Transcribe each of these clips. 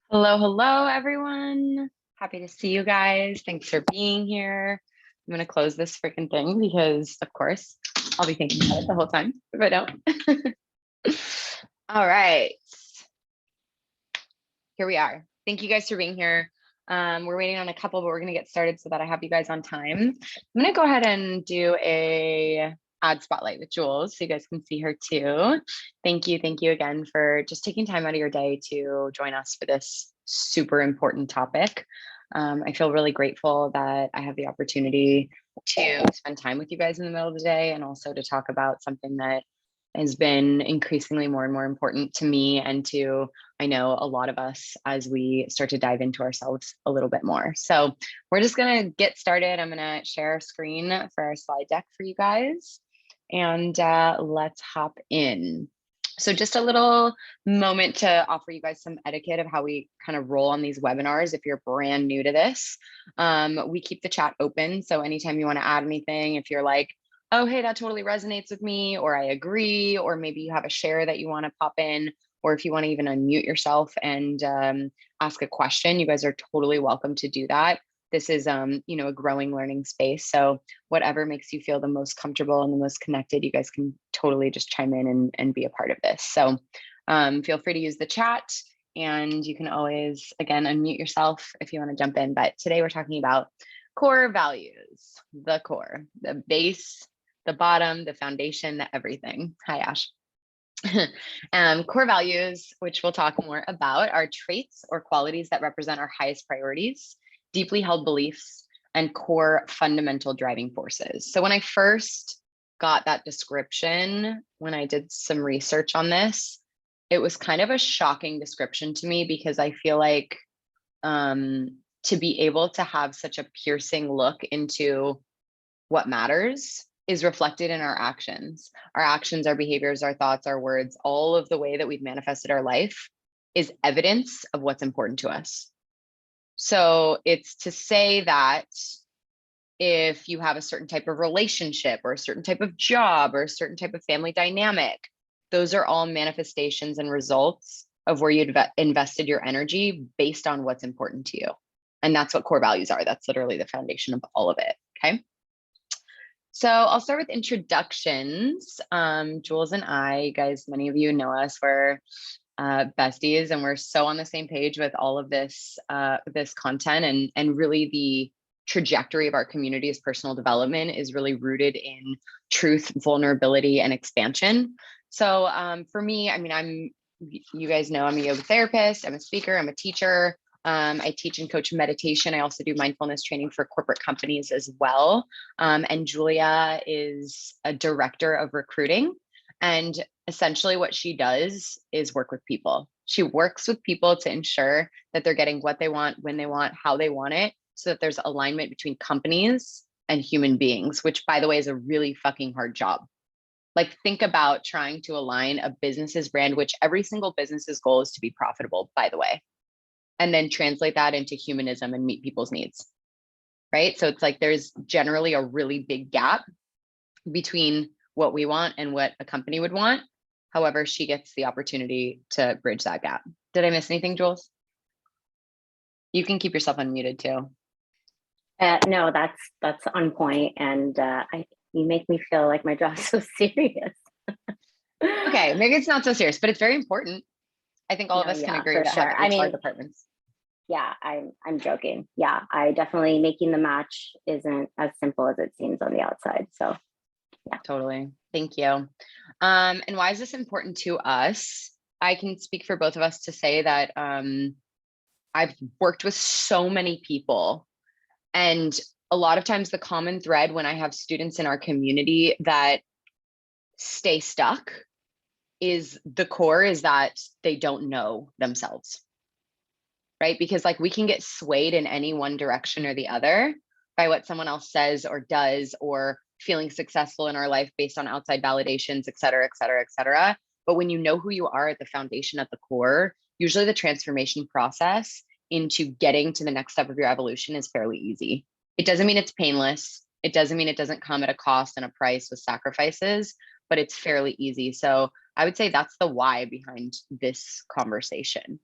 Hello, hello, everyone. Happy to see you guys. Thanks for being here. I'm going to close this freaking thing because, of course, I'll be thinking about it the whole time if I don't. All right. Here we are. Thank you guys for being here. We're waiting on a couple, but we're going to get started so that I have you guys on time. I'm going to go ahead and do a ad spotlight with Jules so you guys can see her too. Thank you again for just taking time out of your day to join us for this super important topic. I feel really grateful that I have the opportunity to spend time with you guys in the middle of the day and also to talk about something that has been increasingly more and more important to me and to, I know, a lot of us as we start to dive into ourselves a little bit more. So we're just going to get started. I'm going to share a screen for our slide deck for you guys, and let's hop in. So just a little moment to offer you guys some etiquette of how we kind of roll on these webinars. If you're brand new to this, we keep the chat open. So anytime you want to add anything, if you're like, oh, hey, that totally resonates with me, or I agree, or maybe you have a share that you want to pop in, or if you want to even unmute yourself and ask a question, you guys are totally welcome to do that. This is, a growing learning space. So whatever makes you feel the most comfortable and the most connected, you guys can totally just chime in and be a part of this. So feel free to use the chat, and you can always, again, unmute yourself if you want to jump in. But today we're talking about core values, the core, the base, the bottom, the foundation, the everything. Hi, Ash. Core values, which we'll talk more about, are traits or qualities that represent our highest priorities, deeply held beliefs, and core fundamental driving forces. So when I first got that description, when I did some research on this, it was kind of a shocking description to me because I feel like to be able to have such a piercing look into what matters is reflected in our actions. Our actions, our behaviors, our thoughts, our words, all of the way that we've manifested our life is evidence of what's important to us. So it's to say that if you have a certain type of relationship or a certain type of job or a certain type of family dynamic, those are all manifestations and results of where you invested your energy based on what's important to you. And that's what core values are. That's literally the foundation of all of it. Okay. So I'll start with introductions. Jules and I, you guys, many of you know us, we're besties, and we're so on the same page with all of this this content, and really the trajectory of our community's personal development is really rooted in truth, vulnerability, and expansion. So for me, I mean, you guys know I'm a yoga therapist, I'm a speaker, I'm a teacher. I teach and coach meditation. I also do mindfulness training for corporate companies as well. And Julia is a director of recruiting. And essentially what she does is work with people. She works with people to ensure that they're getting what they want, when they want, how they want it, so that there's alignment between companies and human beings, which, by the way, is a really fucking hard job. Like, think about trying to align a business's brand, which every single business's goal is to be profitable, by the way, and then translate that into humanism and meet people's needs, right? So it's like there's generally a really big gap between what we want and what a company would want. However, she gets the opportunity to bridge that gap. Did I miss anything, Jules? You can keep yourself unmuted too. No, that's on point, and you make me feel like my job's so serious. Okay, maybe it's not so serious, but it's very important. I think all of us can agree that sure. have HR departments. Yeah, I'm joking. Yeah, I definitely, making the match isn't as simple as it seems on the outside. So yeah. Totally. Thank you. And why is this important to us? I can speak for both of us to say that I've worked with so many people, and a lot of times the common thread when I have students in our community that stay stuck is the core is that they don't know themselves, right? Because like we can get swayed in any one direction or the other by what someone else says or does, or feeling successful in our life based on outside validations, et cetera, et cetera, et cetera. But when you know who you are at the foundation, at the core, usually the transformation process into getting to the next step of your evolution is fairly easy. It doesn't mean it's painless. It doesn't mean it doesn't come at a cost and a price with sacrifices, but it's fairly easy. So I would say that's the why behind this conversation.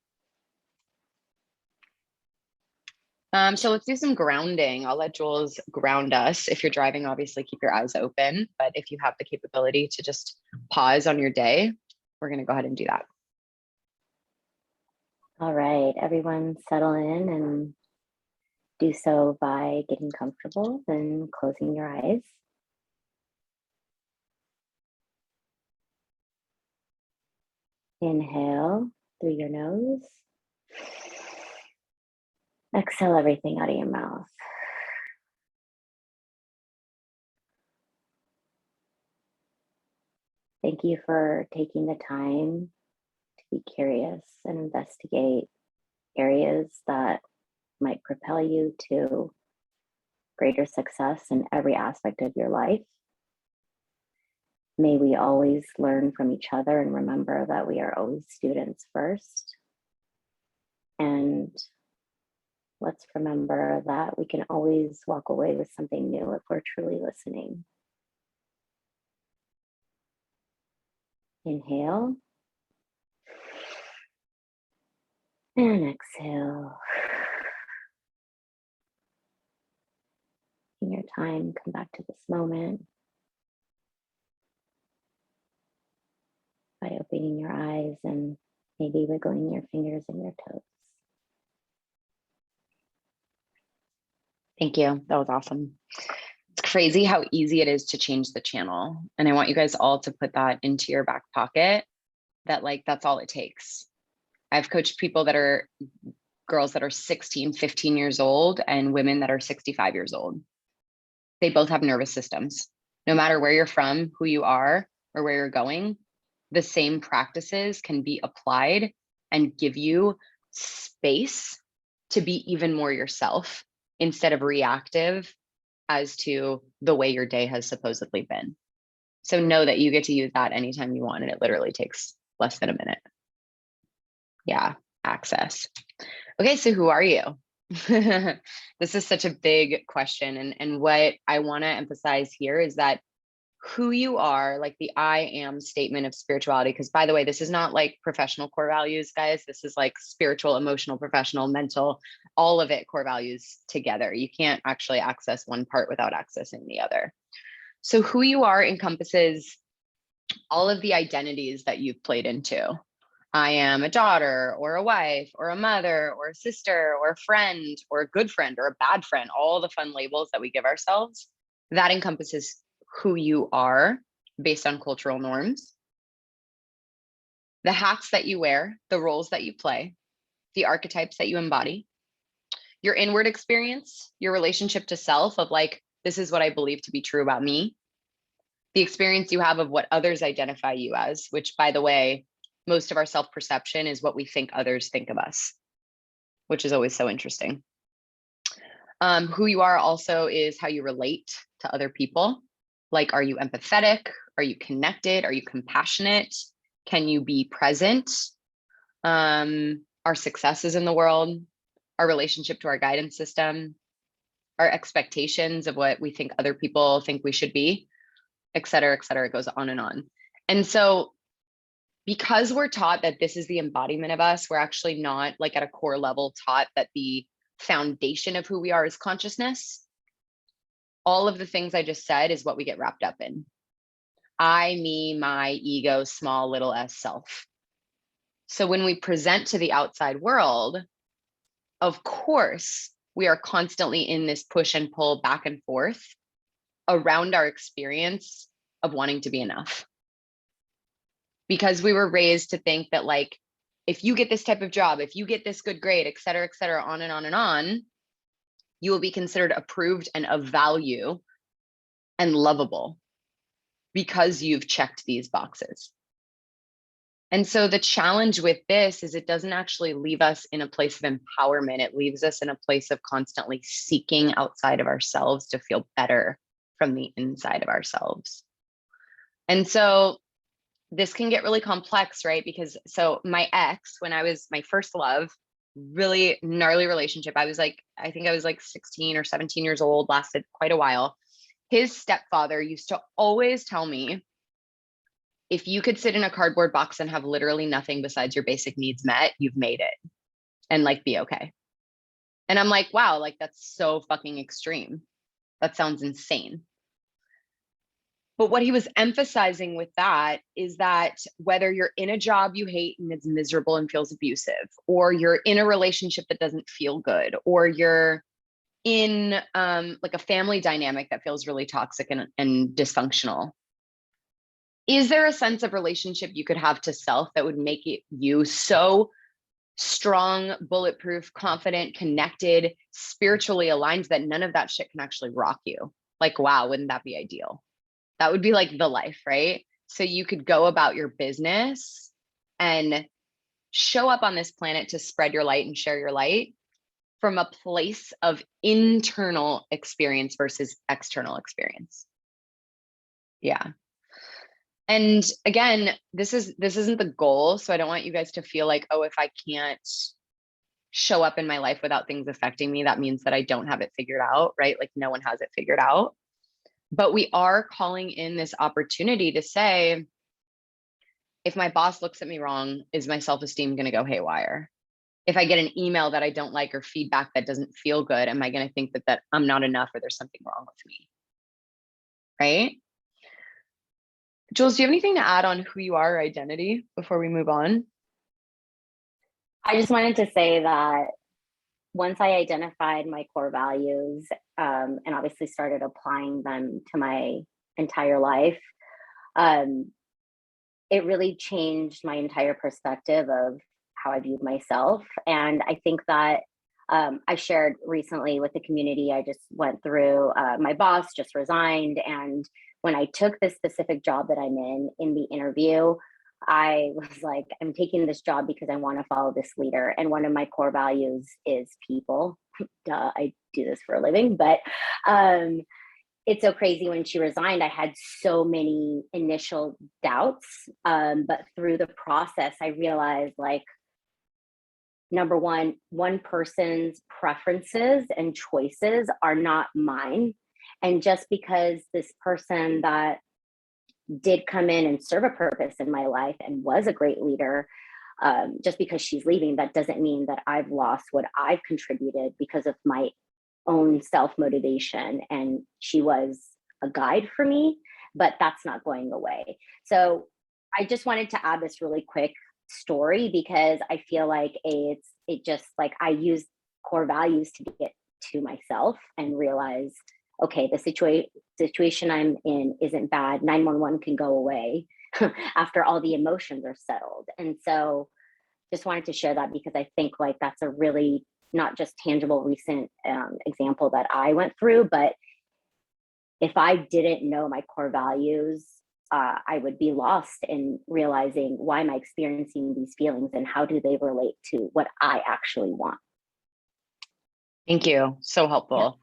So let's do some grounding. I'll let Jules ground us. If you're driving, obviously keep your eyes open, but if you have the capability to just pause on your day, we're going to go ahead and do that. All right, everyone settle in and do so by getting comfortable and closing your eyes. Inhale through your nose. Exhale everything out of your mouth. Thank you for taking the time to be curious and investigate areas that might propel you to greater success in every aspect of your life. May we always learn from each other and remember that we are always students first. And let's remember that we can always walk away with something new if we're truly listening. Inhale. And exhale. In your time, come back to this moment by opening your eyes and maybe wiggling your fingers and your toes. Thank you. That was awesome. It's crazy how easy it is to change the channel. And I want you guys all to put that into your back pocket, that like, that's all it takes. I've coached people that are girls that are 16, 15 years old and women that are 65 years old. They both have nervous systems. No matter where you're from, who you are, or where you're going, the same practices can be applied and give you space to be even more yourself instead of reactive as to the way your day has supposedly been. So know that you get to use that anytime you want, and it literally takes less than a minute. Yeah, access. Okay, so who are you? This is such a big question. And what I want to emphasize here is that who you are, like the I am statement of spirituality, because by the way, this is not like professional core values, guys. This is like spiritual, emotional, professional, mental, all of it core values together. You can't actually access one part without accessing the other. So who you are encompasses all of the identities that you've played into. I am a daughter or a wife or a mother or a sister or a friend or a good friend or a bad friend, all the fun labels that we give ourselves. That encompasses who you are based on cultural norms, the hats that you wear, the roles that you play, the archetypes that you embody, your inward experience, your relationship to self of like, this is what I believe to be true about me, the experience you have of what others identify you as, which by the way, most of our self-perception is what we think others think of us, which is always so interesting. Who you are also is how you relate to other people. Like, are you empathetic? Are you connected? Are you compassionate? Can you be present? Our successes in the world, our relationship to our guidance system, our expectations of what we think other people think we should be, et cetera, et cetera. It goes on and on. And so because we're taught that this is the embodiment of us, we're actually not like at a core level taught that the foundation of who we are is consciousness. All of the things I just said is what we get wrapped up in. I, me, my, ego, small, little s self. So when we present to the outside world, of course, we are constantly in this push and pull back and forth around our experience of wanting to be enough. Because we were raised to think that like, if you get this type of job, if you get this good grade, et cetera, on and on and on, you will be considered approved and of value and lovable because you've checked these boxes. And so the challenge with this is it doesn't actually leave us in a place of empowerment. It leaves us in a place of constantly seeking outside of ourselves to feel better from the inside of ourselves. And so this can get really complex, right? Because so my ex, when I was my first love, really gnarly relationship. I think I was like 16 or 17 years old, lasted quite a while. His stepfather used to always tell me, if you could sit in a cardboard box and have literally nothing besides your basic needs met, you've made it, and like be okay. And I'm like, wow, like that's so fucking extreme. That sounds insane. But what he was emphasizing with that is that whether you're in a job you hate and it's miserable and feels abusive, or you're in a relationship that doesn't feel good, or you're in like a family dynamic that feels really toxic and dysfunctional, is there a sense of relationship you could have to self that would make it you so strong, bulletproof, confident, connected, spiritually aligned that none of that shit can actually rock you? Like, wow, wouldn't that be ideal? That would be like the life, right? So you could go about your business and show up on this planet to spread your light and share your light from a place of internal experience versus external experience. Yeah. And again, this isn't the goal. So I don't want you guys to feel like, oh, if I can't show up in my life without things affecting me, that means that I don't have it figured out, right? Like no one has it figured out. But we are calling in this opportunity to say, if my boss looks at me wrong, is my self-esteem going to go haywire? If I get an email that I don't like or feedback that doesn't feel good, am I going to think that I'm not enough or there's something wrong with me? Right? Jules, do you have anything to add on who you are or identity before we move on? I just wanted to say that once I identified my core values and obviously started applying them to my entire life, it really changed my entire perspective of how I viewed myself. And I think that I shared recently with the community, I just went through, my boss just resigned. And when I took this specific job that I'm in the interview, I was like, I'm taking this job because I want to follow this leader. And one of my core values is people. Duh, I do this for a living, but it's so crazy. When she resigned, I had so many initial doubts. But through the process, I realized, like, number one person's preferences and choices are not mine. And just because this person that did come in and serve a purpose in my life and was a great leader, just because she's leaving, that doesn't mean that I've lost what I've contributed because of my own self motivation. And she was a guide for me, but that's not going away. So I just wanted to add this really quick story because I feel like it just, like, I use core values to get to myself and realize, okay, the situation I'm in isn't bad. 911 can go away after all the emotions are settled. And so just wanted to share that because I think, like, that's a really not just tangible recent example that I went through, but if I didn't know my core values, I would be lost in realizing, why am I experiencing these feelings and how do they relate to what I actually want? Thank you. So helpful.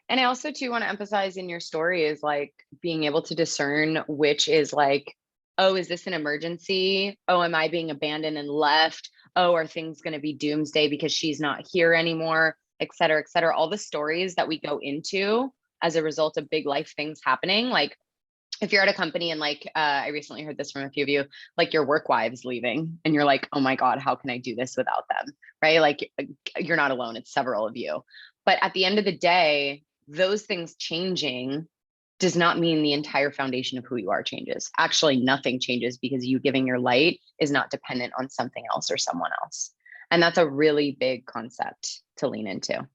And I also too want to emphasize in your story is like being able to discern which is like, oh, is this an emergency? Oh, am I being abandoned and left? Oh, are things going to be doomsday because she's not here anymore, et cetera, et cetera. All the stories that we go into as a result of big life things happening. Like if you're at a company and like, I recently heard this from a few of you, like your work wives leaving and you're like, oh my God, how can I do this without them? Right? Like you're not alone. It's several of you. But at the end of the day, those things changing does not mean the entire foundation of who you are changes. Actually, nothing changes because you giving your light is not dependent on something else or someone else. And that's a really big concept to lean into.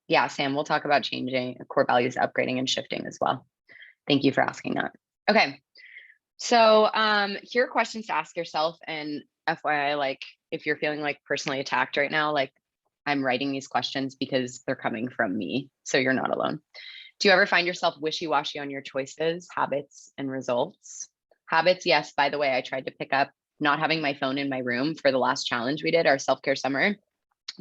Yeah, Sam, we'll talk about changing core values, upgrading and shifting as well. Thank you for asking that. Okay. So here are questions to ask yourself, and FYI, like if you're feeling like personally attacked right now, like I'm writing these questions because they're coming from me. So you're not alone. Do you ever find yourself wishy-washy on your choices, habits, and results? Habits, yes. By the way, I tried to pick up not having my phone in my room for the last challenge we did, our self-care summer.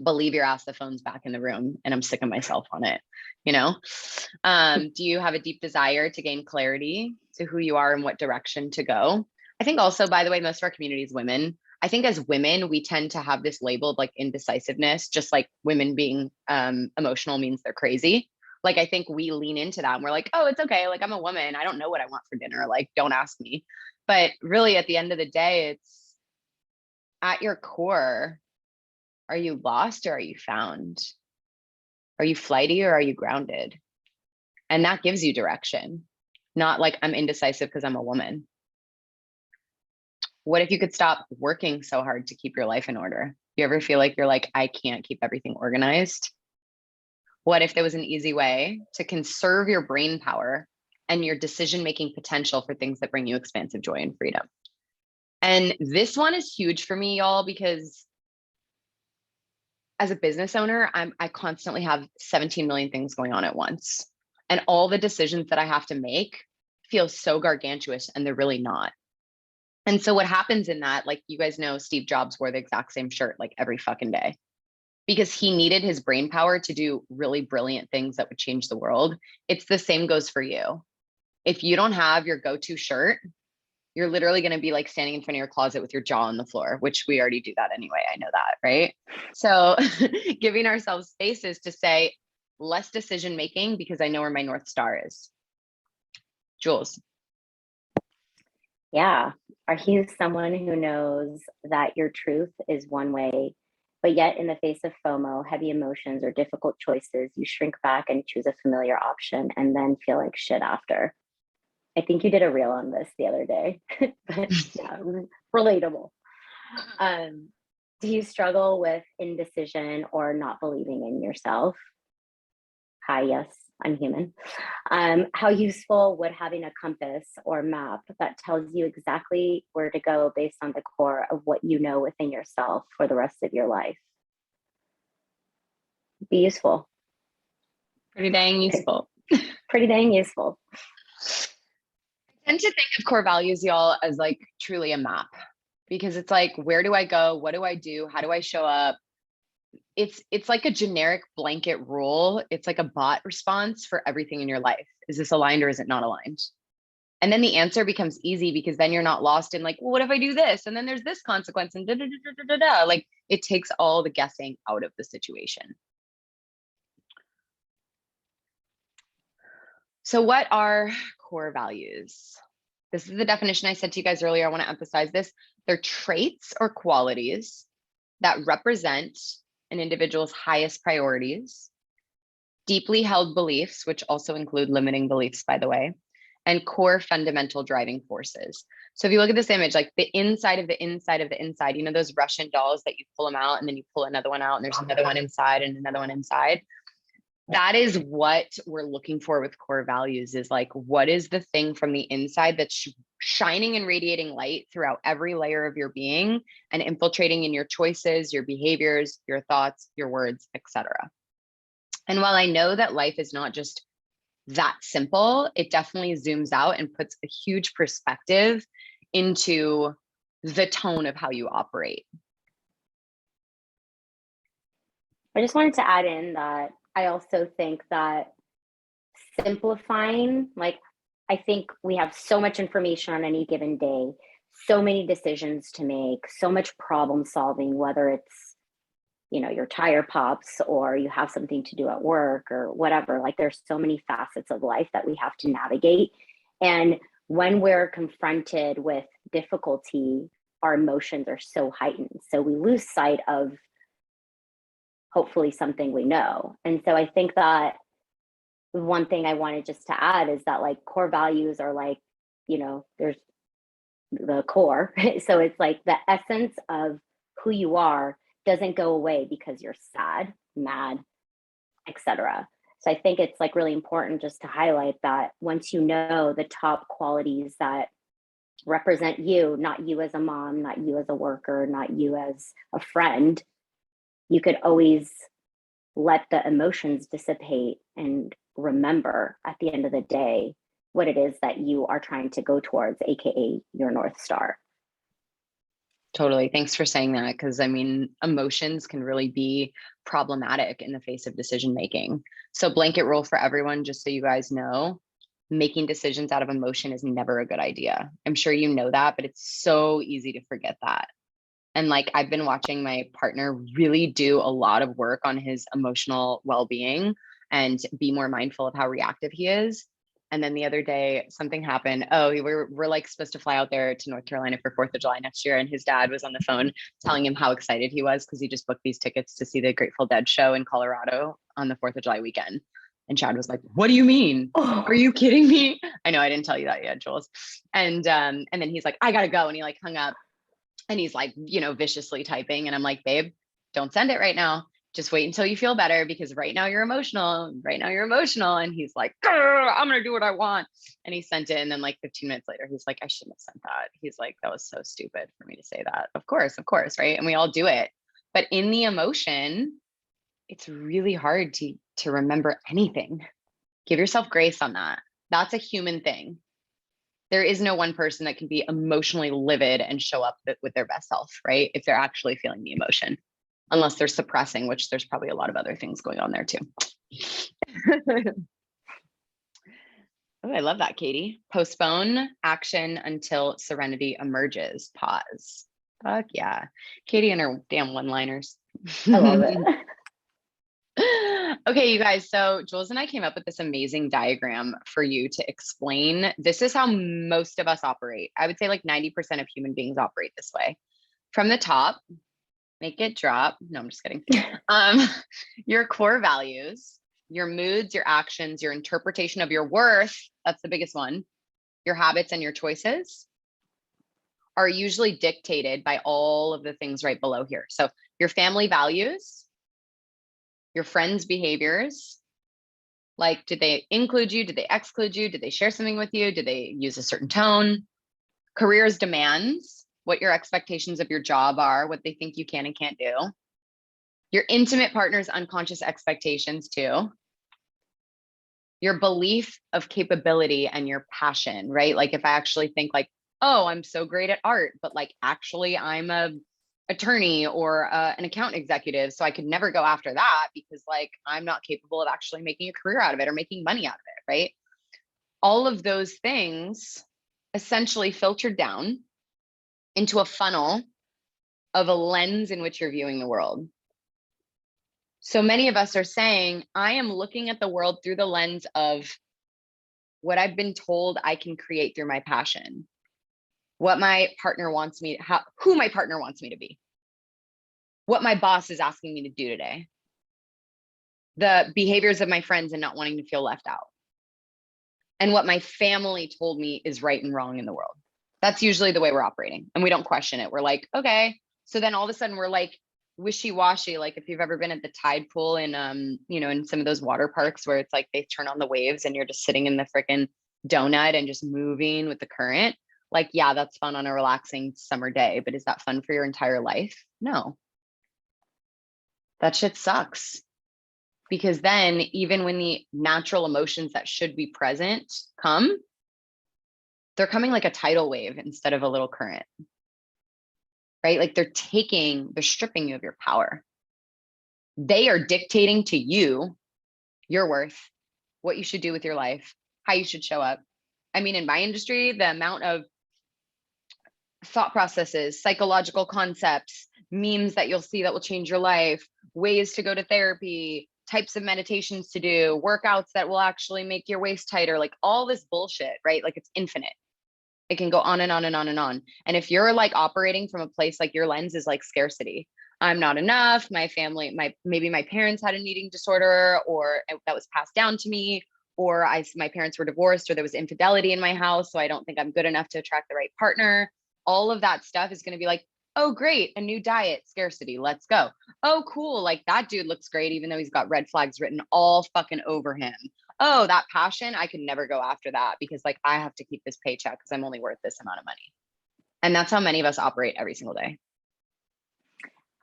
Believe your ass, the phone's back in the room and I'm sick of myself on it. You know, do you have a deep desire to gain clarity to who you are and what direction to go? I think also, by the way, most of our community is women. I think as women, we tend to have this label of like indecisiveness, just like women being emotional means they're crazy. Like, I think we lean into that and we're like, oh, it's okay. Like, I'm a woman. I don't know what I want for dinner. Like, don't ask me. But really, at the end of the day, it's at your core, are you lost or are you found? Are you flighty or are you grounded? And that gives you direction, not like I'm indecisive because I'm a woman. What if you could stop working so hard to keep your life in order? You ever feel like you're like, I can't keep everything organized? What if there was an easy way to conserve your brain power and your decision-making potential for things that bring you expansive joy and freedom? And this one is huge for me, y'all, because as a business owner, I constantly have 17 million things going on at once. And all the decisions that I have to make feel so gargantuous, and they're really not. And so what happens in that, like you guys know, Steve Jobs wore the exact same shirt like every fucking day because he needed his brain power to do really brilliant things that would change the world. It's the same goes for you. If you don't have your go-to shirt, you're literally going to be like standing in front of your closet with your jaw on the floor, which we already do that anyway. I know that, right? So giving ourselves spaces to say less decision making because I know where my North Star is. Jules. Yeah. Are you someone who knows that your truth is one way, but yet in the face of FOMO, heavy emotions, or difficult choices, you shrink back and choose a familiar option and then feel like shit after? I think you did a reel on this the other day, but yeah, relatable. Do you struggle with indecision or not believing in yourself? Hi, yes, I'm human. How useful would having a compass or map that tells you exactly where to go based on the core of what you know within yourself for the rest of your life be useful? Pretty dang useful. Pretty dang useful. I tend to think of core values, y'all, as like truly a map because it's like, where do I go? What do I do? How do I show up? It's like a generic blanket rule. It's like a bot response for everything in your life. Is this aligned or is it not aligned? And then the answer becomes easy because then you're not lost in like, well, what if I do this? And then there's this consequence and da da da da da da. Like it takes all the guessing out of the situation. So what are core values? This is the definition I said to you guys earlier. I want to emphasize this. They're traits or qualities that represent an individual's highest priorities, deeply held beliefs, which also include limiting beliefs, by the way, and core fundamental driving forces. So if you look at this image, like the inside of the inside of the inside, you know, those Russian dolls that you pull them out and then you pull another one out and there's another one inside and another one inside. That is what we're looking for with core values is like, what is the thing from the inside that's shining and radiating light throughout every layer of your being and infiltrating in your choices, your behaviors, your thoughts, your words, etc. And while I know that life is not just that simple, it definitely zooms out and puts a huge perspective into the tone of how you operate. I just wanted to add in that I also think that simplifying, like, I think we have so much information on any given day, so many decisions to make, so much problem solving, whether it's, you know, your tire pops or you have something to do at work or whatever. Like, there's so many facets of life that we have to navigate. And when we're confronted with difficulty, our emotions are so heightened. So we lose sight of hopefully something we know. And so I think that one thing I wanted just to add is that like core values are like, you know, there's the core. So it's like the essence of who you are doesn't go away because you're sad, mad, etc. So I think it's like really important just to highlight that once you know the top qualities that represent you, not you as a mom, not you as a worker, not you as a friend, you could always let the emotions dissipate and remember at the end of the day what it is that you are trying to go towards, aka your North Star. Totally. Thanks for saying that. Because I mean, emotions can really be problematic in the face of decision making. So, blanket rule for everyone, just so you guys know, making decisions out of emotion is never a good idea. I'm sure you know that, but it's so easy to forget that. And like, I've been watching my partner really do a lot of work on his emotional well being and be more mindful of how reactive he is. And then the other day, something happened. Oh, we're like supposed to fly out there to North Carolina for 4th of July next year. And his dad was on the phone telling him how excited he was because he just booked these tickets to see the Grateful Dead show in Colorado on the 4th of July weekend. And Chad was like, "What do you mean? Are you kidding me?" I know I didn't tell you that yet, Jules. And then he's like, "I gotta go." And he like hung up and he's like, viciously typing. And I'm like, "Babe, don't send it right now. Just wait until you feel better because right now you're emotional. Right now you're emotional." And he's like, "I'm going to do what I want." And he sent it. And then like 15 minutes later, he's like, "I shouldn't have sent that." He's like, "That was so stupid for me to say that." Of course. Right. And we all do it. But in the emotion, it's really hard to remember anything. Give yourself grace on that. That's a human thing. There is no one person that can be emotionally livid and show up with their best self, right? If they're actually feeling the emotion, unless they're suppressing, which there's probably a lot of other things going on there too. Oh, I love that, Katie. Postpone action until serenity emerges. Pause. Fuck yeah. Katie and her damn one-liners. I love it. Okay, you guys. So Jules and I came up with this amazing diagram for you to explain. This is how most of us operate. I would say like 90% of human beings operate this way. From the top, make it drop. No, I'm just kidding. Your core values, your moods, your actions, your interpretation of your worth, that's the biggest one, your habits and your choices are usually dictated by all of the things right below here. So your family values, your friends' behaviors, like did they include you? Did they exclude you? Did they share something with you? Did they use a certain tone? Careers demands, what your expectations of your job are, what they think you can and can't do. Your intimate partner's unconscious expectations too. Your belief of capability and your passion, right? Like if I actually think like, oh, I'm so great at art, but like actually I'm a attorney or an account executive, so I could never go after that because like I'm not capable of actually making a career out of it or making money out of it, right? All of those things essentially filtered down into a funnel of a lens in which you're viewing the world. So many of us are saying, I am looking at the world through the lens of what I've been told I can create through my passion, what my partner wants me, who my partner wants me to be, what my boss is asking me to do today, the behaviors of my friends and not wanting to feel left out, and what my family told me is right and wrong in the world. That's usually the way we're operating. And we don't question it. We're like, okay. So then all of a sudden we're like wishy-washy. Like if you've ever been at the tide pool in in some of those water parks where it's like they turn on the waves and you're just sitting in the freaking donut and just moving with the current. Like, yeah, that's fun on a relaxing summer day, but is that fun for your entire life? No. That shit sucks. Because then even when the natural emotions that should be present come, they're coming like a tidal wave instead of a little current, right? Like they're stripping you of your power. They are dictating to you your worth, what you should do with your life, how you should show up. I mean, in my industry, the amount of thought processes, psychological concepts, memes that you'll see that will change your life, ways to go to therapy, types of meditations to do, workouts that will actually make your waist tighter, like all this bullshit, right? Like it's infinite. It can go on and on and on and on. And if you're like operating from a place like your lens is like scarcity, I'm not enough, my family, maybe my parents had an eating disorder or that was passed down to me, or my parents were divorced or there was infidelity in my house, so I don't think I'm good enough to attract the right partner. All of that stuff is going to be like, oh, great, a new diet, scarcity, let's go. Oh, cool, like that dude looks great, even though he's got red flags written all fucking over him. Oh, that passion, I could never go after that because like I have to keep this paycheck because I'm only worth this amount of money. And that's how many of us operate every single day.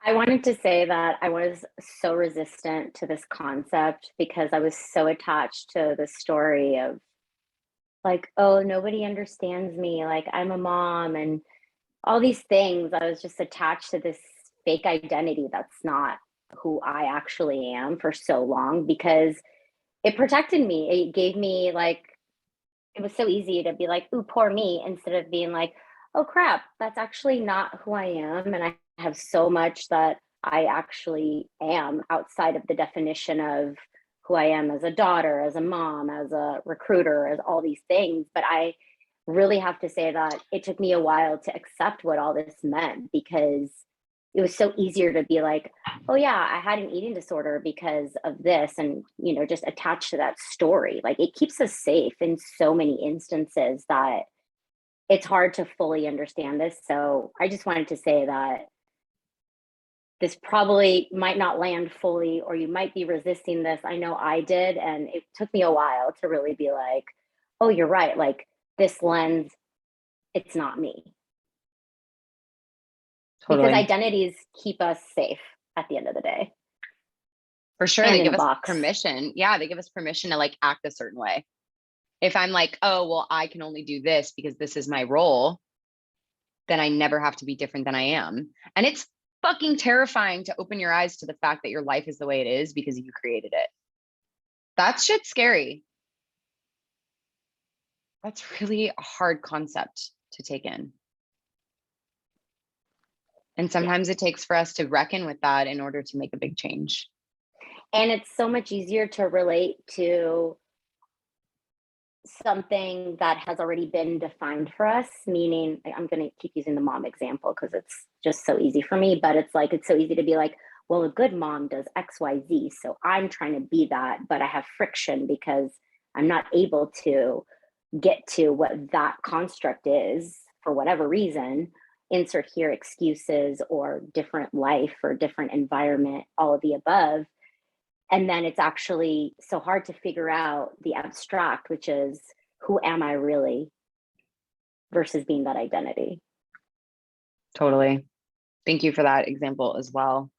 I wanted to say that I was so resistant to this concept because I was so attached to the story of like, oh, nobody understands me. Like I'm a mom and all these things. I was just attached to this fake identity that's not who I actually am for so long because it protected me. It gave me like, it was so easy to be like, ooh, poor me, instead of being like, oh crap, that's actually not who I am. And I have so much that I actually am outside of the definition of who I am as a daughter, as a mom, as a recruiter, as all these things. But I really have to say that it took me a while to accept what all this meant, because it was so easier to be like, oh yeah, I had an eating disorder because of this, and just attached to that story. Like, it keeps us safe in so many instances that it's hard to fully understand this. So I just wanted to say that this probably might not land fully, or you might be resisting this. I know I did, and it took me a while to really be like, oh, you're right, like, this lens, it's not me. Because Totally. identities keep us safe at the end of the day, For sure. and They in a give us box. permission. Yeah, they give us permission to like act a certain way. If I'm like, oh, well, I can only do this because this is my role, then I never have to be different than I am. And it's fucking terrifying to open your eyes to the fact that your life is the way it is because you created it. That shit's scary. That's really a hard concept to take in. And sometimes it takes for us to reckon with that in order to make a big change. And it's so much easier to relate to something that has already been defined for us, meaning, I'm going to keep using the mom example because it's just so easy for me, but it's like, it's so easy to be like, well, a good mom does XYZ, so I'm trying to be that, but I have friction because I'm not able to get to what that construct is for whatever reason. Insert here excuses or different life or different environment, all of the above. And then it's actually so hard to figure out the abstract, which is, who am I really, versus being that identity. Totally. Thank you for that example as well.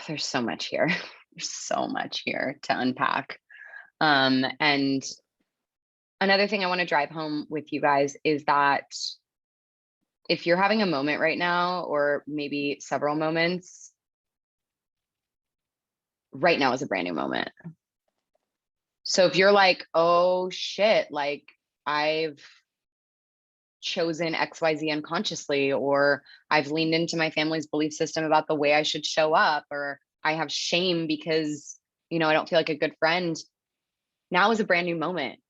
There's so much here. There's so much here to unpack. And another thing I want to drive home with you guys is that if you're having a moment right now, or maybe several moments, right now is a brand new moment. So if you're like, oh shit, like I've chosen XYZ unconsciously, or I've leaned into my family's belief system about the way I should show up, or I have shame because, I don't feel like a good friend. Now is a brand new moment.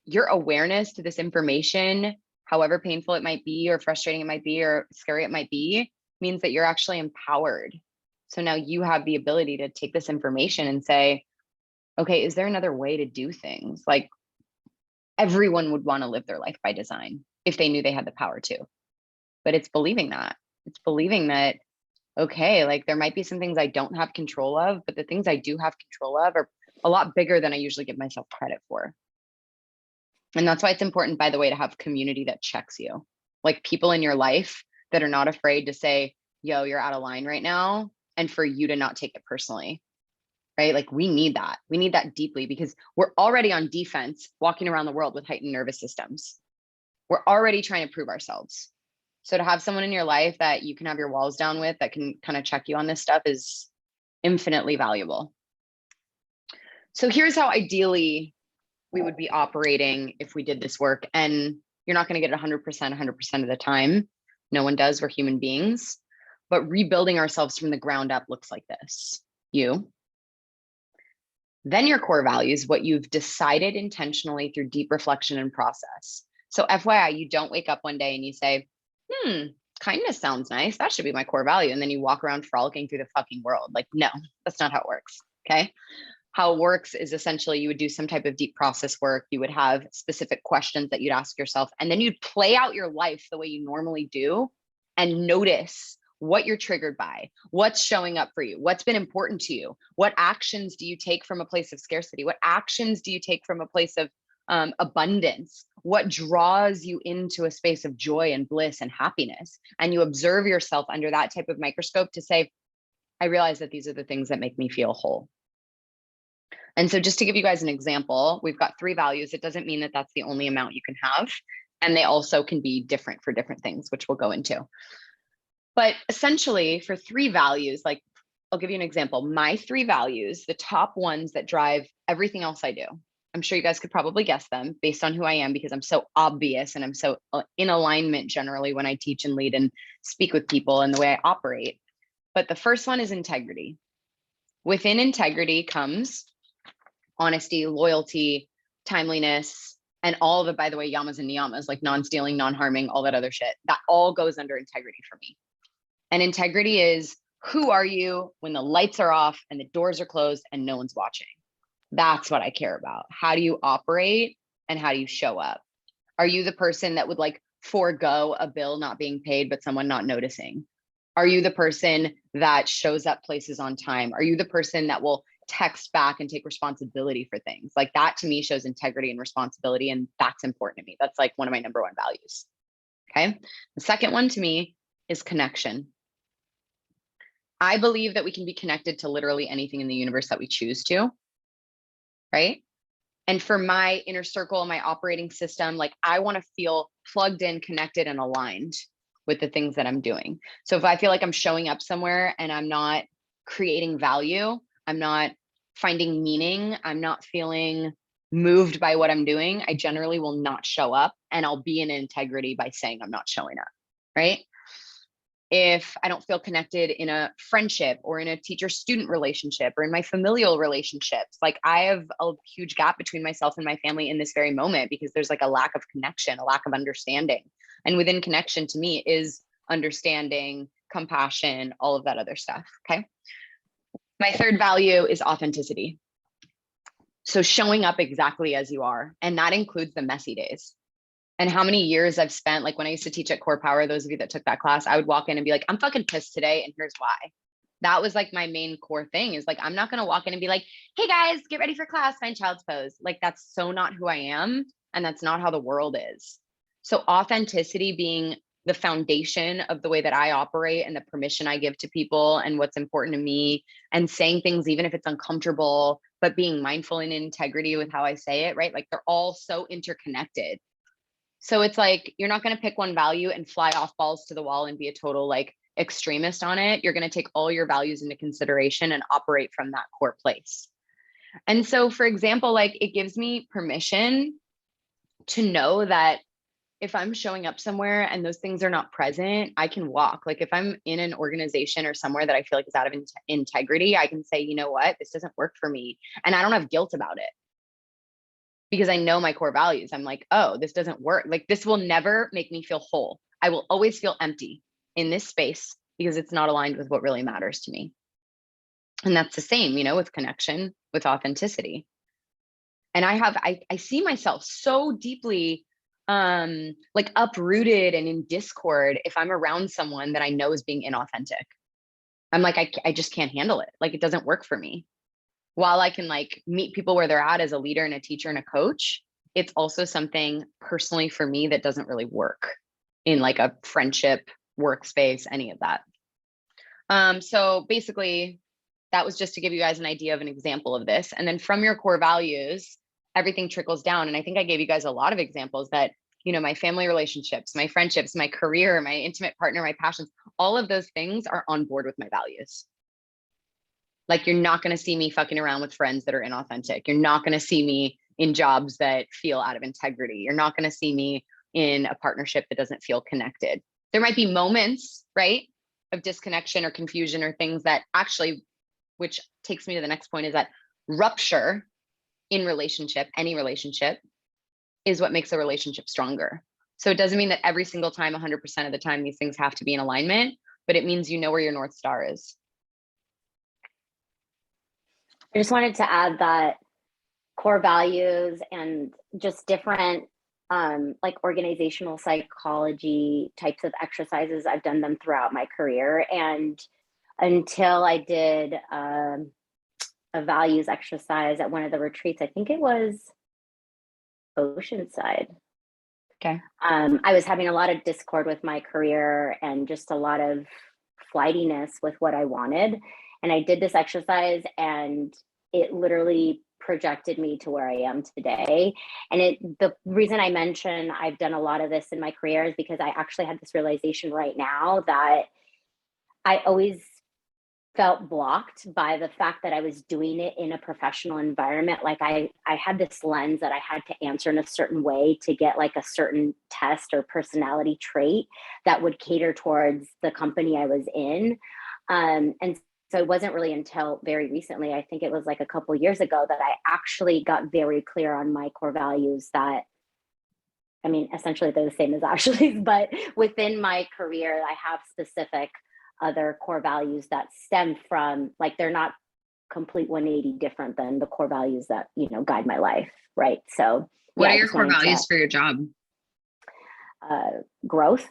Your awareness to this information, however painful it might be, or frustrating it might be, or scary it might be, means that you're actually empowered. So now you have the ability to take this information and say, okay, is there another way to do things? Like, everyone would want to live their life by design if they knew they had the power to. But it's believing that. It's believing that, okay, like there might be some things I don't have control of, but the things I do have control of are a lot bigger than I usually give myself credit for. And that's why it's important, by the way, to have community that checks you, like people in your life that are not afraid to say, yo, you're out of line right now, and for you to not take it personally, right? Like we need that. We need that deeply, because we're already on defense walking around the world with heightened nervous systems. We're already trying to prove ourselves. So to have someone in your life that you can have your walls down with, that can kind of check you on this stuff, is infinitely valuable. So here's how ideally we would be operating if we did this work. And you're not going to get it 100% of the time. No one does. We're human beings. But rebuilding ourselves from the ground up looks like this. You. Then your core values, what you've decided intentionally through deep reflection and process. So FYI, you don't wake up one day and you say, kindness sounds nice. That should be my core value. And then you walk around frolicking through the fucking world. Like, no, that's not how it works. Okay. How it works is essentially you would do some type of deep process work. You would have specific questions that you'd ask yourself, and then you'd play out your life the way you normally do and notice what you're triggered by, what's showing up for you, what's been important to you, what actions do you take from a place of scarcity, what actions do you take from a place of abundance, what draws you into a space of joy and bliss and happiness. And you observe yourself under that type of microscope to say, I realize that these are the things that make me feel whole. And so just to give you guys an example, we've got 3 values. It doesn't mean that that's the only amount you can have. And they also can be different for different things, which we'll go into. But essentially for 3 values, like I'll give you an example. My 3 values, the top ones that drive everything else I do, I'm sure you guys could probably guess them based on who I am, because I'm so obvious and I'm so in alignment generally when I teach and lead and speak with people and the way I operate. But the first one is integrity. Within integrity comes honesty, loyalty, timeliness, and all of it, by the way, yamas and niyamas, like non-stealing, non-harming, all that other shit. That all goes under integrity for me. And integrity is, who are you when the lights are off and the doors are closed and no one's watching? That's what I care about. How do you operate and how do you show up? Are you the person that would like forego a bill not being paid, but someone not noticing? Are you the person that shows up places on time? Are you the person that will text back and take responsibility for things? Like that to me shows integrity and responsibility. And that's important to me. That's like one of my number one values. Okay. The second one to me is connection. I believe that we can be connected to literally anything in the universe that we choose to. Right. And for my inner circle, my operating system, like I want to feel plugged in, connected, and aligned with the things that I'm doing. So if I feel like I'm showing up somewhere and I'm not creating value, I'm not finding meaning, I'm not feeling moved by what I'm doing, I generally will not show up, and I'll be in integrity by saying I'm not showing up, right? If I don't feel connected in a friendship or in a teacher-student relationship or in my familial relationships, like I have a huge gap between myself and my family in this very moment because there's like a lack of connection, a lack of understanding. And within connection to me is understanding, compassion, all of that other stuff, okay? My third value is authenticity. So showing up exactly as you are, and that includes the messy days. And how many years I've spent, like when I used to teach at Core Power, those of you that took that class, I would walk in and be like, I'm fucking pissed today, and here's why. That was like my main core thing, is like, I'm not going to walk in and be like, hey guys, get ready for class, find child's pose. Like that's so not who I am. And that's not how the world is. So authenticity being the foundation of the way that I operate and the permission I give to people and what's important to me, and saying things, even if it's uncomfortable, but being mindful and in integrity with how I say it, right? Like they're all so interconnected. So it's like, you're not going to pick one value and fly off balls to the wall and be a total like extremist on it. You're going to take all your values into consideration and operate from that core place. And so, for example, like it gives me permission to know that if I'm showing up somewhere and those things are not present, I can walk. Like if I'm in an organization or somewhere that I feel like is out of integrity, I can say, you know what, this doesn't work for me. And I don't have guilt about it, because I know my core values. I'm like, oh, this doesn't work. Like this will never make me feel whole. I will always feel empty in this space because it's not aligned with what really matters to me. And that's the same, you know, with connection, with authenticity. And I see myself so deeply like uprooted and in discord if I'm around someone that I know is being inauthentic. I'm like, I just can't handle it. Like it doesn't work for me. While I can like meet people where they're at as a leader and a teacher and a coach, it's also something personally for me that doesn't really work in like a friendship, workspace, any of that. So basically that was just to give you guys an idea of an example of this. And then from your core values, everything trickles down. And I think I gave you guys a lot of examples that, you know, my family relationships, my friendships, my career, my intimate partner, my passions, all of those things are on board with my values. Like you're not going to see me fucking around with friends that are inauthentic. You're not going to see me in jobs that feel out of integrity. You're not going to see me in a partnership that doesn't feel connected. There might be moments, right, of disconnection or confusion or things that actually, which takes me to the next point, is that rupture in relationship, any relationship, is what makes a relationship stronger. So it doesn't mean that every single time, 100% of the time, these things have to be in alignment, but it means you know where your North Star is. I just wanted to add that core values and just different like organizational psychology types of exercises, I've done them throughout my career. And until I did a values exercise at one of the retreats, I think it was Oceanside. Okay. I was having a lot of discord with my career and just a lot of flightiness with what I wanted. And I did this exercise and it literally projected me to where I am today. And the reason I mention I've done a lot of this in my career is because I actually had this realization right now that I always felt blocked by the fact that I was doing it in a professional environment. Like I had this lens that I had to answer in a certain way to get like a certain test or personality trait that would cater towards the company I was in. And so it wasn't really until very recently, I think it was like a couple years ago, that I actually got very clear on my core values that, I mean, essentially they're the same as Ashley's, but within my career, I have specific other core values that stem from, like, they're not complete 180 different than the core values that, you know, guide my life. Right. So What yeah, are I your just core wanted values for your job? growth,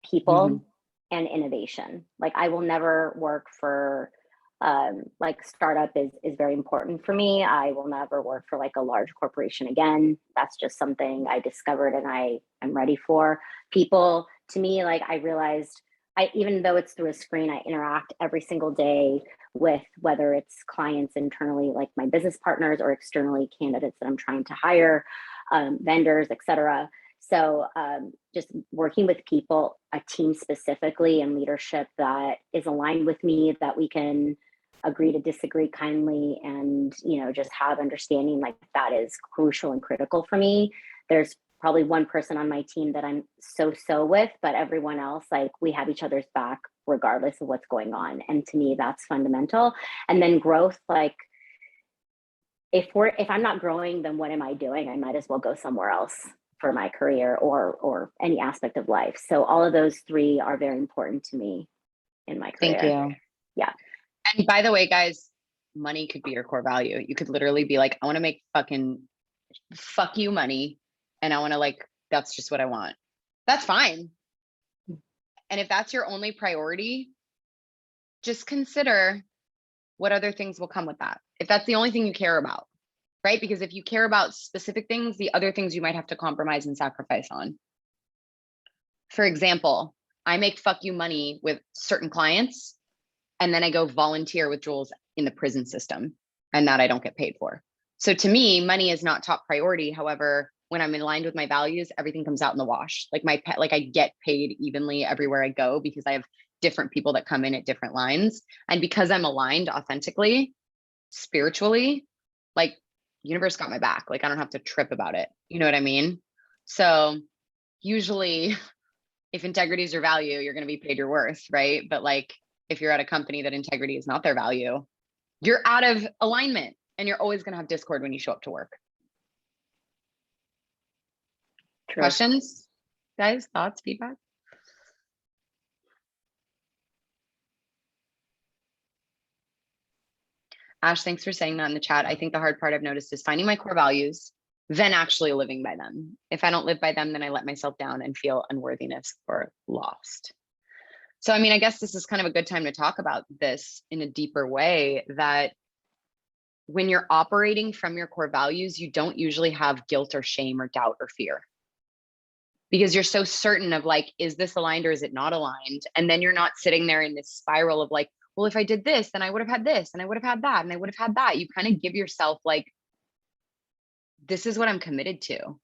people, Mhm. and innovation. Like, I will never work for, like, startup is very important for me. I will never work for like a large corporation again. That's just something I discovered and I'm ready for. People, to me, like, I realized, even though it's through a screen, I interact every single day with, whether it's clients internally, like my business partners, or externally candidates that I'm trying to hire, vendors, etc. So just working with people, a team specifically, and leadership that is aligned with me, that we can agree to disagree kindly, and, you know, just have understanding, like, that is crucial and critical for me. There's probably one person on my team that I'm so with, but everyone else, like, we have each other's back regardless of what's going on. And to me, that's fundamental. And then growth, like, if I'm not growing, then what am I doing? I might as well go somewhere else for my career, or any aspect of life. So all of those three are very important to me in my Thank career. you. Yeah. And by the way, guys, money could be your core value. You could literally be like, I want to make fucking fuck you money. And I want to, like, that's just what I want. That's fine. And if that's your only priority, just consider what other things will come with that. If that's the only thing you care about, right? Because if you care about specific things, the other things you might have to compromise and sacrifice on. For example, I make fuck you money with certain clients, and then I go volunteer with Jules in the prison system, and that I don't get paid for. So to me, money is not top priority. However, when I'm in line with my values, everything comes out in the wash. Like like I get paid evenly everywhere I go, because I have different people that come in at different lines. And because I'm aligned authentically, spiritually, like, universe got my back. Like, I don't have to trip about it. You know what I mean? So usually, if integrity is your value, you're going to be paid your worth, right? But like, if you're at a company that integrity is not their value, you're out of alignment, and you're always going to have discord when you show up to work. True. Questions, guys? Thoughts, feedback? Ash, thanks for saying that in the chat. I think the hard part I've noticed is finding my core values, then actually living by them. If I don't live by them, then I let myself down and feel unworthiness or lost. So, I mean, I guess this is kind of a good time to talk about this in a deeper way, that when you're operating from your core values, you don't usually have guilt or shame or doubt or fear, because you're so certain of, like, is this aligned or is it not aligned? And then you're not sitting there in this spiral of, like, well, if I did this, then I would have had this, and I would have had that, and I would have had that. You kind of give yourself, like, this is what I'm committed to.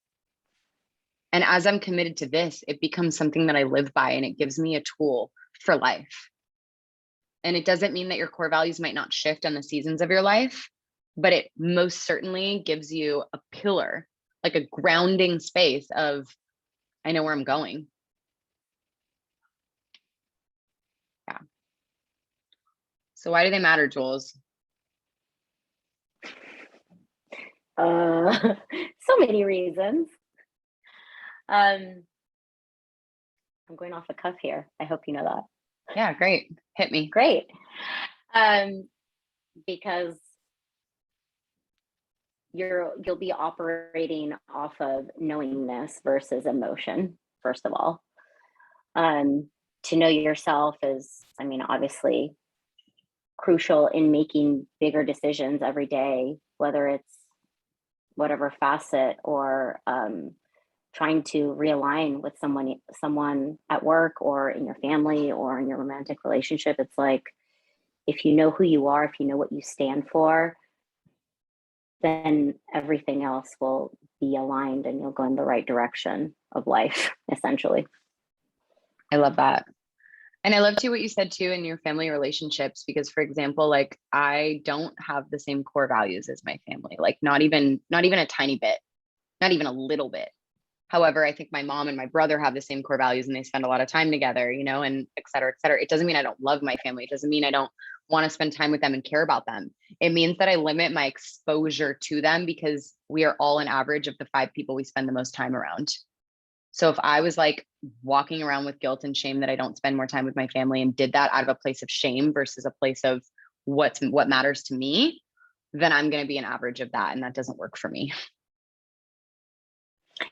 And as I'm committed to this, it becomes something that I live by, and it gives me a tool for life. And it doesn't mean that your core values might not shift on the seasons of your life, but it most certainly gives you a pillar, like a grounding space of, I know where I'm going. Yeah. So why do they matter, Jules? So many reasons. I'm going off the cuff here. I hope you know that. Yeah, great. Hit me. Great. Because you'll be operating off of knowingness versus emotion, first of all. To know yourself is, I mean, obviously crucial in making bigger decisions every day, whether it's whatever facet, or trying to realign with someone at work, or in your family, or in your romantic relationship. It's like, if you know who you are, if you know what you stand for, then everything else will be aligned, and you'll go in the right direction of life, essentially. I love that. And I love too what you said too in your family relationships, because for example, like, I don't have the same core values as my family, like not even a tiny bit, not even a little bit. However, I think my mom and my brother have the same core values, and they spend a lot of time together, you know, and et cetera, et cetera. It doesn't mean I don't love my family. It doesn't mean I don't want to spend time with them and care about them. It means that I limit my exposure to them because we are all an average of the 5 people we spend the most time around. So if I was like walking around with guilt and shame that I don't spend more time with my family and did that out of a place of shame versus a place of what matters to me, then I'm going to be an average of that. And that doesn't work for me.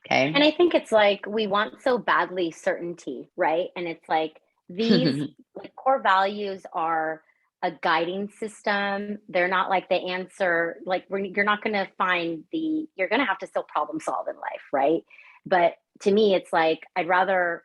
Okay. And I think it's like we want so badly certainty, right? And it's like these like core values are a guiding system. They're not like the answer. Like you're not going to find you're going to have to still problem solve in life, right? But to me, it's like I'd rather,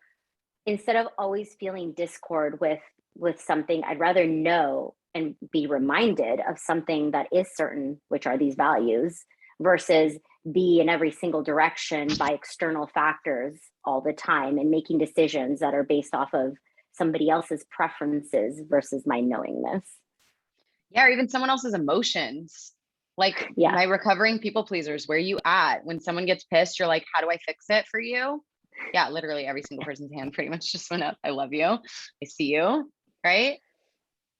instead of always feeling discord with something, I'd rather know and be reminded of something that is certain, which are these values, versus be in every single direction by external factors all the time and making decisions that are based off of somebody else's preferences versus my knowingness. Yeah, or even someone else's emotions. Like my recovering people pleasers, where you at? When someone gets pissed, you're like, how do I fix it for you? Yeah, literally every single person's hand pretty much just went up. I love you. I see you. Right?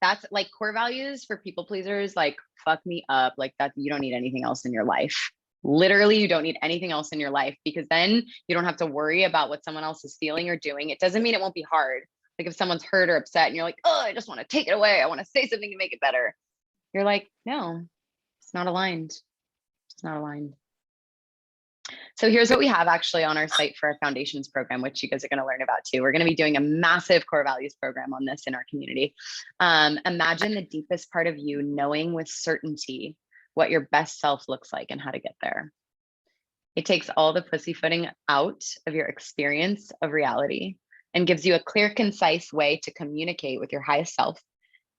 That's like core values for people pleasers, like fuck me up. Like that, you don't need anything else in your life. Literally, you don't need anything else in your life, because then you don't have to worry about what someone else is feeling or doing. It doesn't mean it won't be hard. Like if someone's hurt or upset and you're like, oh, I just want to take it away. I want to say something to make it better. You're like, no, it's not aligned. It's not aligned. So here's what we have actually on our site for our foundations program, which you guys are going to learn about too. We're going to be doing a massive core values program on this in our community. Imagine the deepest part of you knowing with certainty what your best self looks like and how to get there. It takes all the pussyfooting out of your experience of reality and gives you a clear, concise way to communicate with your highest self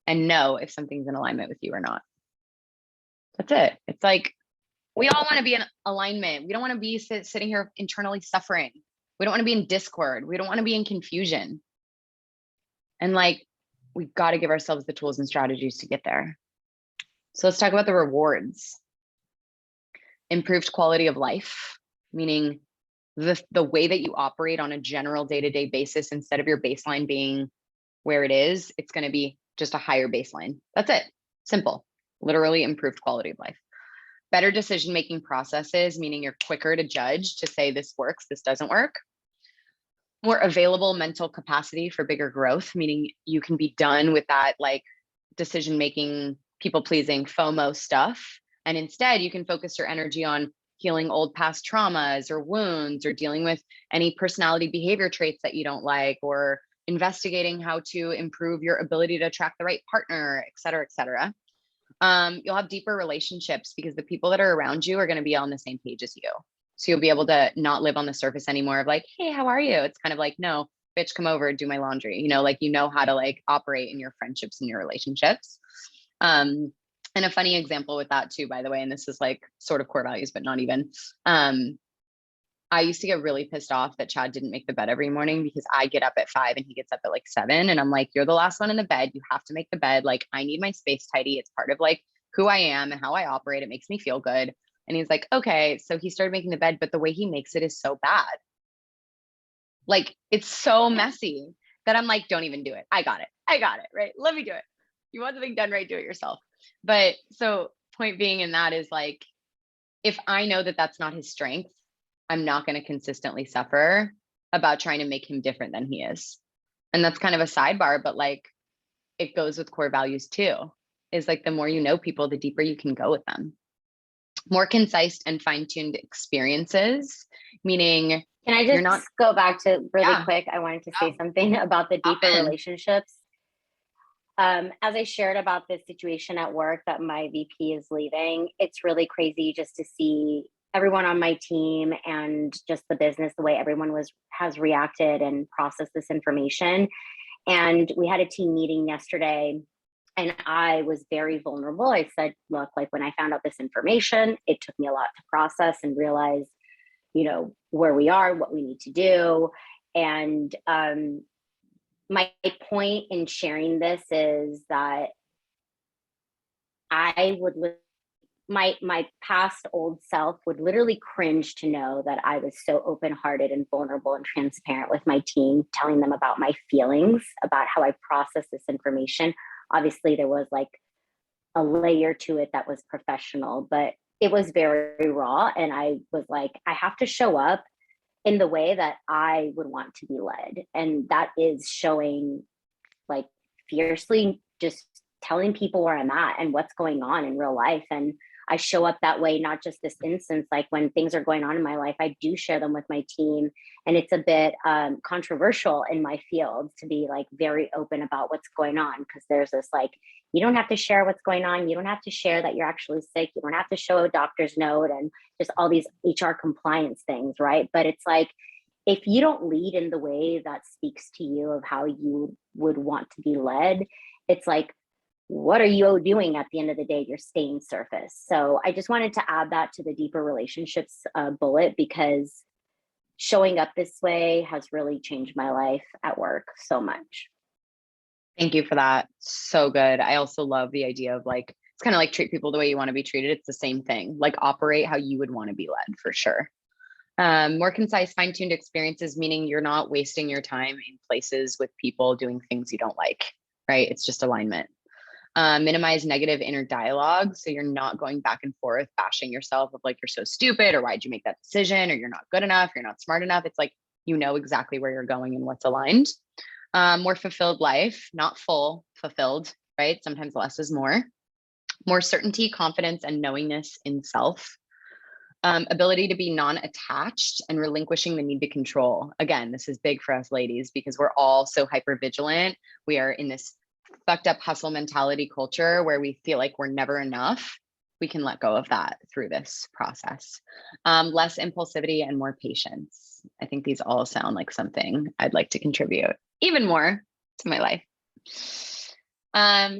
and know if something's in alignment with you or not. That's it. It's like, we all want to be in alignment. We don't want to be sitting here internally suffering. We don't want to be in discord. We don't want to be in confusion. And like, we've got to give ourselves the tools and strategies to get there. So let's talk about the rewards. Improved quality of life, meaning the way that you operate on a general day-to-day basis, instead of your baseline being where it is, it's going to be just a higher baseline. That's it. Simple. Literally improved quality of life. Better decision-making processes, meaning you're quicker to judge, to say this works, this doesn't work. More available mental capacity for bigger growth, meaning you can be done with that like decision-making, people-pleasing, FOMO stuff. And instead you can focus your energy on healing old past traumas or wounds, or dealing with any personality behavior traits that you don't like, or investigating how to improve your ability to attract the right partner, et cetera, et cetera. You'll have deeper relationships because the people that are around you are going to be on the same page as you. So you'll be able to not live on the surface anymore of like, hey, how are you? It's kind of like, no, bitch, come over, do my laundry. You know, like, you know how to like operate in your friendships and your relationships. And a funny example with that too, by the way, and this is like sort of core values, but not even, I used to get really pissed off that Chad didn't make the bed every morning, because I get up at 5 and he gets up at like 7. And I'm like, you're the last one in the bed. You have to make the bed. Like, I need my space tidy. It's part of like who I am and how I operate. It makes me feel good. And he's like, okay. So he started making the bed, but the way he makes it is so bad. Like, it's so messy that I'm like, don't even do it. I got it. Right. Let me do it. You want something done right, do it yourself. But so point being in that is like, if I know that that's not his strength, I'm not going to consistently suffer about trying to make him different than he is. And that's kind of a sidebar, but like, it goes with core values too, is like, the more you know people, the deeper you can go with them. More concise and fine-tuned experiences, meaning, can I just go back to really quick? I wanted to say something about the deeper relationships. As I shared about this situation at work that my VP is leaving, it's really crazy just to see everyone on my team and just the business, the way everyone has reacted and processed this information. And we had a team meeting yesterday, and I was very vulnerable. I said, look, like, when I found out this information, it took me a lot to process and realize, you know, where we are, what we need to do. And my point in sharing this is that I would my past old self would literally cringe to know that I was so open-hearted and vulnerable and transparent with my team, telling them about my feelings, about how I process this information Obviously there was like a layer to it that was professional, but it was very raw. And I was like, I have to show up in the way that I would want to be led. And that is showing like fiercely, just telling people where I'm at and what's going on in real life. And I show up that way, not just this instance, like when things are going on in my life, I do share them with my team. And it's a bit controversial in my field to be like very open about what's going on, because there's this like, you don't have to share what's going on. You don't have to share that you're actually sick. You don't have to show a doctor's note and just all these HR compliance things, right? But it's like, if you don't lead in the way that speaks to you of how you would want to be led, it's like, what are you doing at the end of the day? You're staying surface. So I just wanted to add that to the deeper relationships bullet, because showing up this way has really changed my life at work so much. Thank you for that. So good. I also love the idea of like, it's kind of like treat people the way you want to be treated. It's the same thing, like operate how you would want to be led, for sure. More concise, fine-tuned experiences, meaning you're not wasting your time in places with people doing things you don't like, right? It's just alignment. Minimize negative inner dialogue. So you're not going back and forth bashing yourself of like, you're so stupid, or why'd you make that decision, or you're not good enough, you're not smart enough. It's like, you know exactly where you're going and what's aligned. More fulfilled life, not full, fulfilled, right? Sometimes less is more. More certainty, confidence, and knowingness in self. Ability to be non-attached and relinquishing the need to control. Again, this is big for us ladies because we're all so hyper vigilant. We are in this fucked up hustle mentality culture where we feel like we're never enough. We can let go of that through this process. Less impulsivity and more patience. I think these all sound like something I'd like to contribute even more to my life.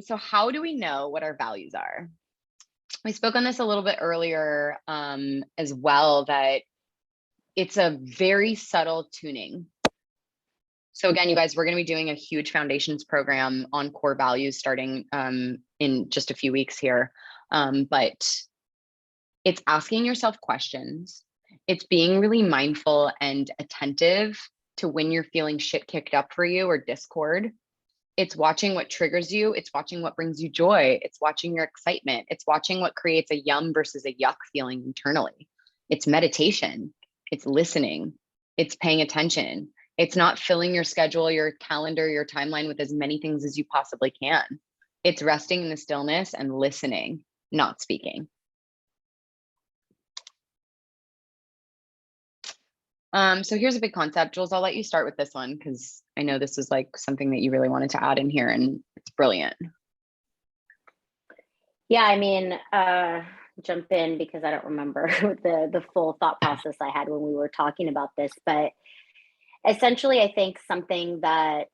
So how do we know what our values are? We spoke on this a little bit earlier as well, that it's a very subtle tuning. So again, you guys, we're going to be doing a huge foundations program on core values starting in just a few weeks here. But it's asking yourself questions. It's being really mindful and attentive to when you're feeling shit kicked up for you or discord. It's watching what triggers you. It's watching what brings you joy. It's watching your excitement. It's watching what creates a yum versus a yuck feeling internally. It's meditation. It's listening. It's paying attention. It's not filling your schedule, your calendar, your timeline with as many things as you possibly can. It's resting in the stillness and listening, not speaking. So here's a big concept. Jules, I'll let you start with this one because I know this is like something that you really wanted to add in here and it's brilliant. Yeah, I mean, jump in because I don't remember the full thought process I had when we were talking about this, but essentially I think something that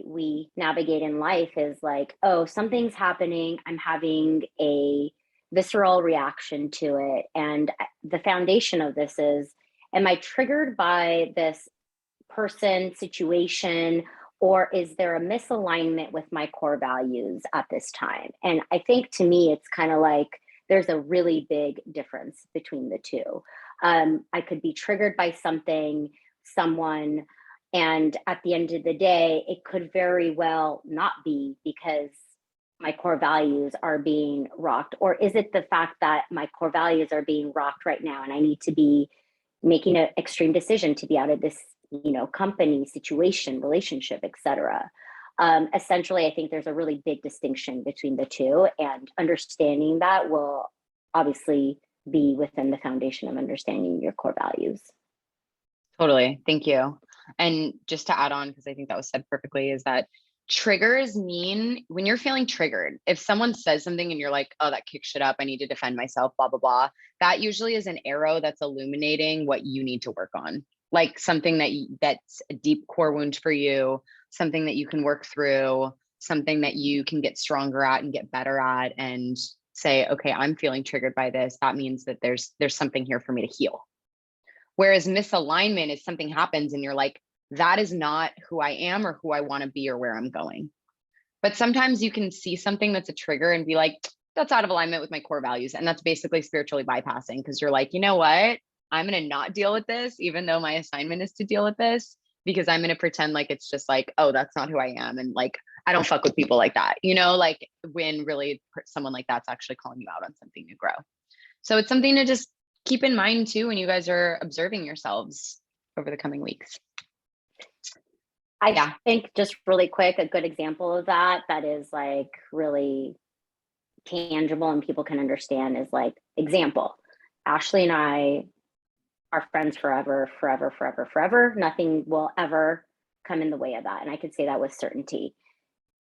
we navigate in life is like, oh, something's happening. I'm having a visceral reaction to it. And the foundation of this is, am I triggered by this person, situation, or is there a misalignment with my core values at this time? And I think to me, it's kind of like there's a really big difference between the two. I could be triggered by something, someone, and at the end of the day, it could very well not be because my core values are being rocked. Or is it the fact that my core values are being rocked right now and I need to be making an extreme decision to be out of this, company, situation, relationship, etc. Essentially, I think there's a really big distinction between the two, and understanding that will obviously be within the foundation of understanding your core values. Totally. Thank you. And just to add on, because I think that was said perfectly, is that triggers mean when you're feeling triggered, if someone says something and you're like, oh, that kicks shit up, I need to defend myself, blah, blah, blah, that usually is an arrow that's illuminating what you need to work on. Like something that's a deep core wound for you, something that you can work through, something that you can get stronger at and get better at and say, okay, I'm feeling triggered by this. That means that there's something here for me to heal. Whereas misalignment is something happens and you're like, that is not who I am or who I want to be or where I'm going. But sometimes you can see something that's a trigger and be like, that's out of alignment with my core values. And that's basically spiritually bypassing, because you're like, you know what? I'm going to not deal with this, even though my assignment is to deal with this, because I'm going to pretend like it's just like, oh, that's not who I am. And like, I don't fuck with people like that, you know, like when really someone like that's actually calling you out on something to grow. So it's something to just keep in mind too when you guys are observing yourselves over the coming weeks. I think just really quick, a good example of that is like really tangible and people can understand is like, example, Ashley and I are friends forever, forever, forever, forever. Nothing will ever come in the way of that. And I can say that with certainty.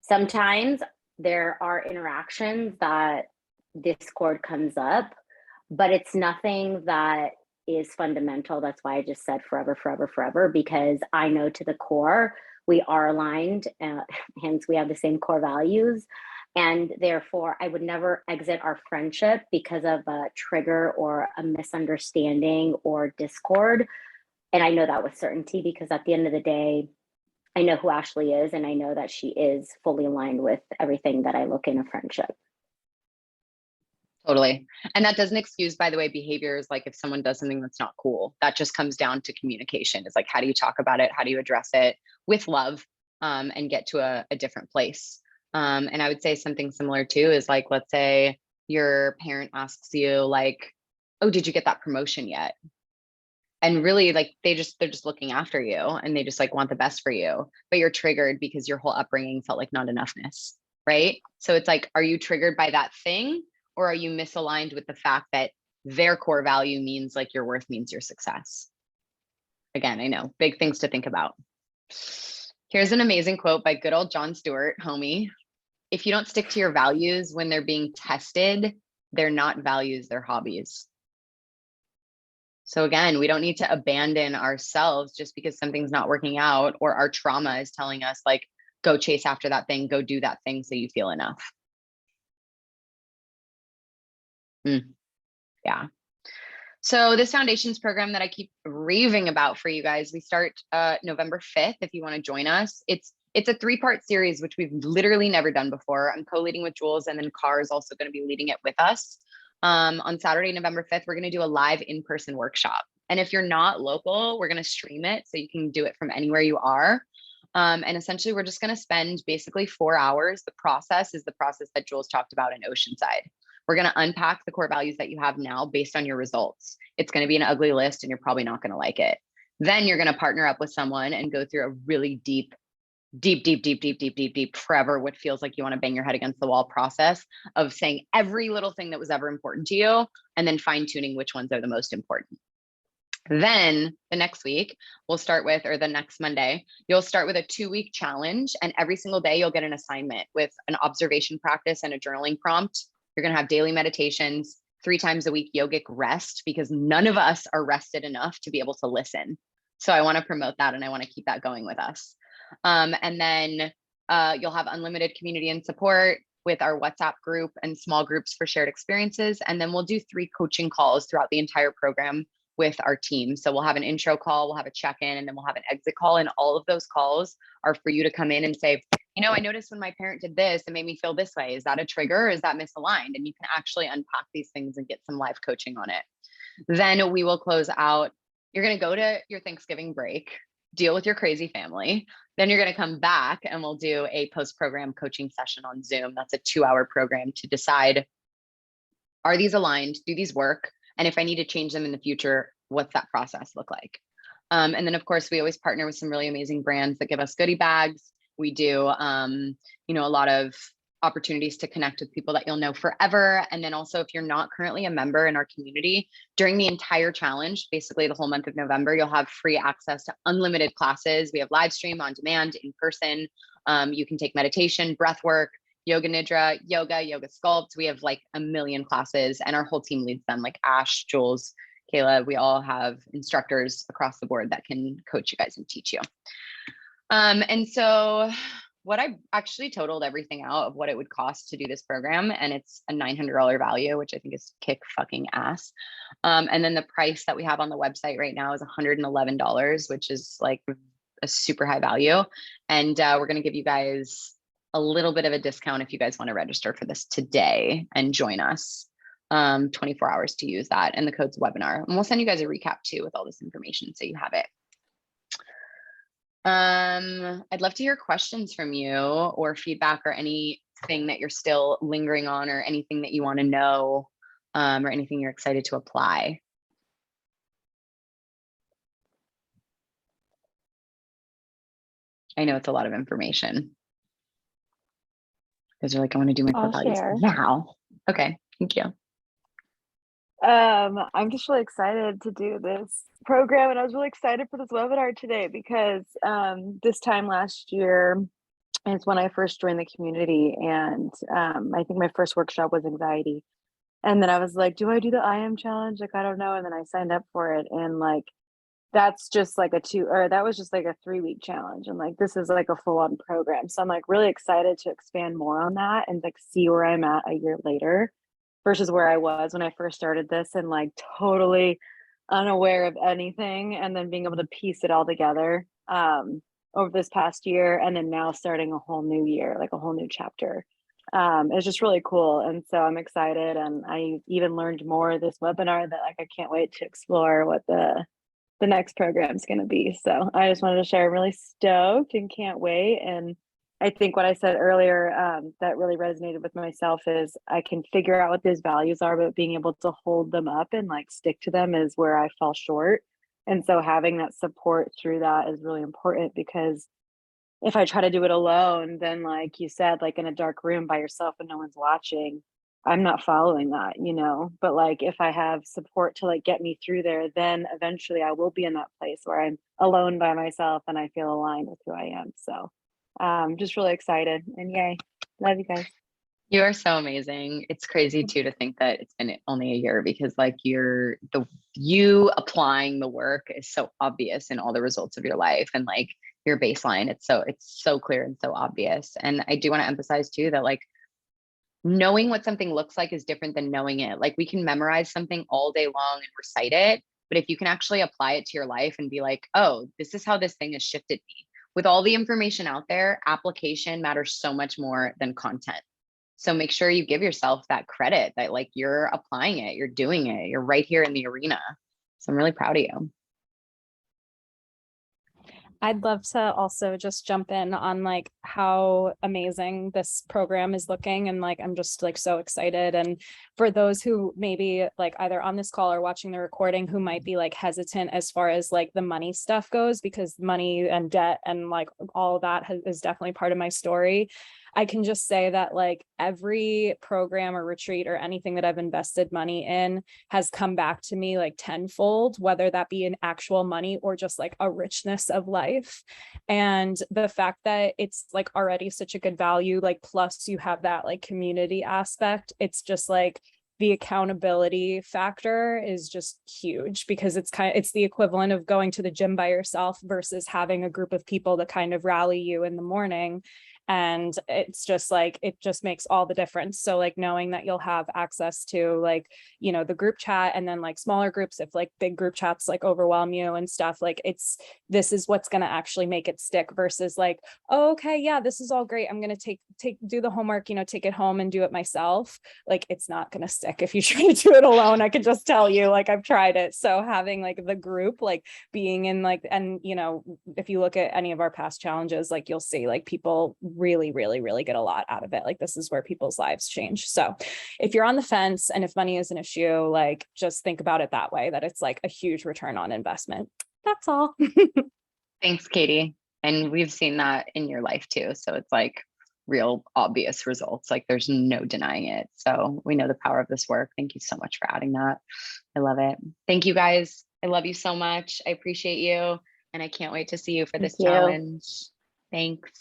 Sometimes there are interactions that discord comes up, but it's nothing that is fundamental. That's why I just said forever, forever, forever, because I know to the core we are aligned, hence we have the same core values. And therefore, I would never exit our friendship because of a trigger or a misunderstanding or discord. And I know that with certainty because at the end of the day, I know who Ashley is, and I know that she is fully aligned with everything that I look in a friendship. Totally. And that doesn't excuse, by the way, behaviors like if someone does something that's not cool. That just comes down to communication. It's like, how do you talk about it? How do you address it with love, and get to a different place? And I would say something similar too is like, let's say your parent asks you like, oh, did you get that promotion yet? And really like they're just looking after you and they just like want the best for you, but you're triggered because your whole upbringing felt like not enoughness, right? So it's like, are you triggered by that thing? Or are you misaligned with the fact that their core value means like your worth means your success? Again, I know, big things to think about. Here's an amazing quote by good old Jon Stewart, homie. If you don't stick to your values when they're being tested, they're not values, they're hobbies. So again, we don't need to abandon ourselves just because something's not working out or our trauma is telling us like, go chase after that thing, go do that thing so you feel enough. Yeah. So this foundations program that I keep raving about for you guys, we start November 5th. If you want to join us, it's a 3-part series, which we've literally never done before. I'm co-leading with Jules, and then Car is also going to be leading it with us. On Saturday, November 5th, we're going to do a live in-person workshop. And if you're not local, we're going to stream it so you can do it from anywhere you are. And essentially, we're just going to spend basically 4 hours. The process is the process that Jules talked about in Oceanside. We're going to unpack the core values that you have now based on your results. It's going to be an ugly list and you're probably not going to like it. Then you're going to partner up with someone and go through a really deep, forever what feels like you want to bang your head against the wall process of saying every little thing that was ever important to you and then fine tuning which ones are the most important. Then the next week we'll start with, or the next Monday, you'll start with a 2-week challenge, and every single day you'll get an assignment with an observation practice and a journaling prompt. You're going to have daily meditations, 3 times a week yogic rest, because none of us are rested enough to be able to listen. So I want to promote that and I want to keep that going with us. And then you'll have unlimited community and support with our WhatsApp group and small groups for shared experiences. And then we'll do 3 coaching calls throughout the entire program with our team. So we'll have an intro call, we'll have a check-in, and then we'll have an exit call. And all of those calls are for you to come in and say, you know, I noticed when my parent did this, it made me feel this way. Is that a trigger? Or is that misaligned? And you can actually unpack these things and get some live coaching on it. Then we will close out. You're going to go to your Thanksgiving break, deal with your crazy family. Then you're going to come back and we'll do a post-program coaching session on Zoom. That's a 2-hour program to decide, are these aligned? Do these work? And if I need to change them in the future, what's that process look like? And then of course, we always partner with some really amazing brands that give us goodie bags. We do, you know, a lot of opportunities to connect with people that you'll know forever. And then also, if you're not currently a member in our community, during the entire challenge, basically the whole month of November, you'll have free access to unlimited classes. We have live stream, on demand, in person. You can take meditation, breath work, yoga nidra, yoga sculpt. We have like a million classes and our whole team leads them, like Ash, Jules, Kayla. We all have instructors across the board that can coach you guys and teach you. And so what I actually totaled everything out of what it would cost to do this program, and it's a $900 value, which I think is kick fucking ass. And then the price that we have on the website right now is $111, which is like a super high value. And we're going to give you guys a little bit of a discount if you guys want to register for this today and join us. 24 hours to use that, and the code's webinar. And we'll send you guys a recap too with all this information so you have it. I'd love to hear questions from you or feedback or anything that you're still lingering on or anything that you want to know, or anything you're excited to apply. I know it's a lot of information. Because you're like, I want to do my core I'll values share. now. Okay, thank you. I'm just really excited to do this program, and I was really excited for this webinar today because this time last year is when I first joined the community, and I think my first workshop was anxiety. And then I was like, do I do the I am challenge? Like, I don't know. And then I signed up for it, and like that's just like that was just like a 3-week challenge, and like this is like a full-on program. So I'm like really excited to expand more on that and like see where I'm at a year later versus where I was when I first started this, and like totally unaware of anything, and then being able to piece it all together over this past year, and then now starting a whole new year, like a whole new chapter. It's just really cool, and so I'm excited, and I even learned more this webinar that like I can't wait to explore what the next program is going to be. So I just wanted to share. I'm really stoked and can't wait. And I think what I said earlier that really resonated with myself is I can figure out what those values are, but being able to hold them up and like stick to them is where I fall short. And so having that support through that is really important, because if I try to do it alone, then like you said, like in a dark room by yourself and no one's watching, I'm not following that, you know. But like if I have support to like get me through there, then eventually I will be in that place where I'm alone by myself and I feel aligned with who I am. So just really excited, and yay. Love you guys. You are so amazing. It's crazy too to think that it's been only a year, because like you applying the work is so obvious in all the results of your life, and like your baseline, it's so clear and so obvious. And I do want to emphasize too that like knowing what something looks like is different than knowing it. Like we can memorize something all day long and recite it, but if you can actually apply it to your life and be like, oh, this is how this thing has shifted me. With all the information out there, application matters so much more than content. So make sure you give yourself that credit that like you're applying it, you're doing it, you're right here in the arena. So I'm really proud of you. I'd love to also just jump in on like how amazing this program is looking, and like I'm just like so excited. And for those who maybe like either on this call or watching the recording who might be like hesitant as far as like the money stuff goes, because money and debt and like all of that is definitely part of my story. I can just say that like every program or retreat or anything that I've invested money in has come back to me like tenfold, whether that be in actual money or just like a richness of life. And the fact that it's like already such a good value, like plus you have that like community aspect, it's just like the accountability factor is just huge, because it's the equivalent of going to the gym by yourself versus having a group of people to kind of rally you in the morning. And it's just like, it just makes all the difference. So like knowing that you'll have access to like, you know, the group chat, and then like smaller groups, if like big group chats like overwhelm you and stuff, like this is what's going to actually make it stick versus like, oh, okay, yeah, this is all great, I'm going to do the homework, you know, take it home and do it myself. Like it's not going to stick if you try to do it alone. I could just tell you, like I've tried it. So having like the group, like being in like, and you know, if you look at any of our past challenges, like you'll see like people really, really, really get a lot out of it. Like this is where people's lives change. So if you're on the fence and if money is an issue, like just think about it that way, that it's like a huge return on investment. That's all. Thanks, Katie. And we've seen that in your life too. So it's like real obvious results. Like there's no denying it. So we know the power of this work. Thank you so much for adding that. I love it. Thank you guys. I love you so much. I appreciate you. And I can't wait to see you for this challenge. Thanks.